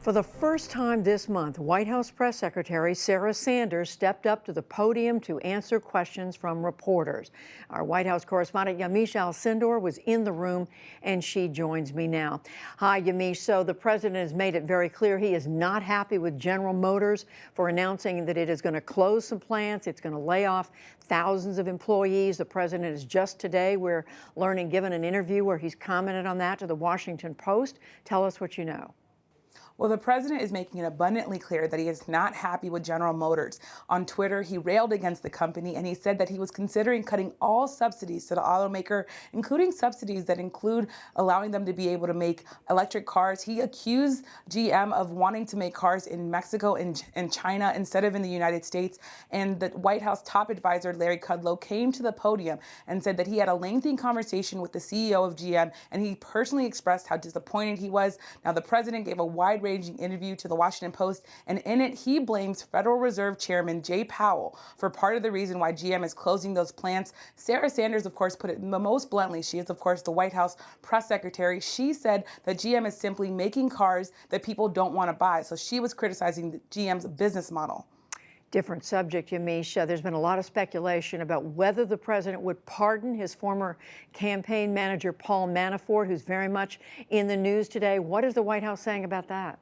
For the first time this month, White House Press Secretary Sarah Sanders stepped up to the podium to answer questions from reporters. Our White House correspondent Yamiche Alcindor was in the room, and she joins me now. Hi, Yamiche. So the president has made it very clear he is not happy with General Motors for announcing that it is going to close some plants. It's going to lay off thousands of employees. The president is just today, we're learning, given an interview where he's commented on that to the Washington Post. Tell us what you know. Well, the president is making it abundantly clear that he is not happy with General Motors. On Twitter, he railed against the company, and he said that he was considering cutting all subsidies to the automaker, including subsidies that include allowing them to be able to make electric cars. He accused GM of wanting to make cars in Mexico and China instead of in the United States. And the White House top advisor, Larry Kudlow, came to the podium and said that he had a lengthy conversation with the CEO of GM, and he personally expressed how disappointed he was. Now, the president gave a wide-ranging interview to the Washington Post, and in it, he blames Federal Reserve Chairman Jay Powell for part of the reason why GM is closing those plants. Sarah Sanders, of course, put it the most bluntly. She is, of course, the White House press secretary. She said that GM is simply making cars that people don't want to buy. So she was criticizing GM's business model. Different subject, Yamiche. There's been a lot of speculation about whether the president would pardon his former campaign manager, Paul Manafort, who's very much in the news today. What is the White House saying about that?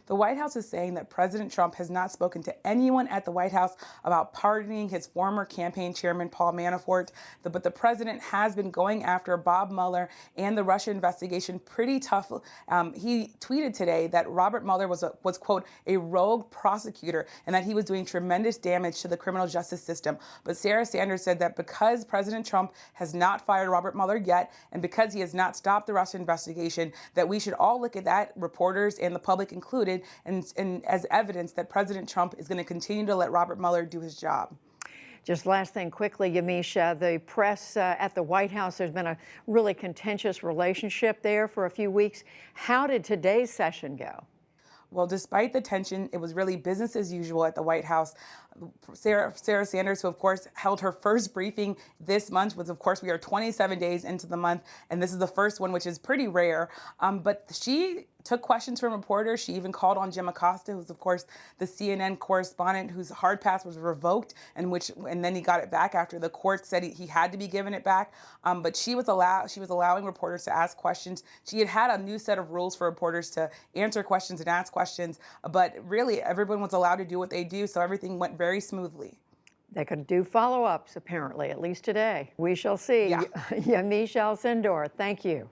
The White House is saying that President Trump has not spoken to anyone at the White House about pardoning his former campaign chairman, Paul Manafort. But the president has been going after Bob Mueller and the Russia investigation pretty tough. He tweeted today that Robert Mueller was, quote, a rogue prosecutor and that he was doing tremendous damage to the criminal justice system. But Sarah Sanders said that because President Trump has not fired Robert Mueller yet, and because he has not stopped the Russia investigation, that we should all look at that, reporters and the public included, and as evidence that President Trump is going to continue to let Robert Mueller do his job. Just last thing quickly, Yamiche, the press at the White House, there's been a really contentious relationship there for a few weeks. How did today's session go? Well, despite the tension, it was really business as usual at the White House. Sarah Sanders, who of course held her first briefing this month, was of course we are 27 days into the month, and this is the first one, which is pretty rare. But she took questions from reporters. She even called on Jim Acosta, who's of course the CNN correspondent whose hard pass was revoked, and then he got it back after the court said he had to be given it back. But she was allowing reporters to ask questions. She had a new set of rules for reporters to answer questions and ask questions, but really everyone was allowed to do what they do, so everything went very smoothly. They could do follow-ups, apparently, at least today. We shall see. Yeah. Yamiche Alcindor, thank you.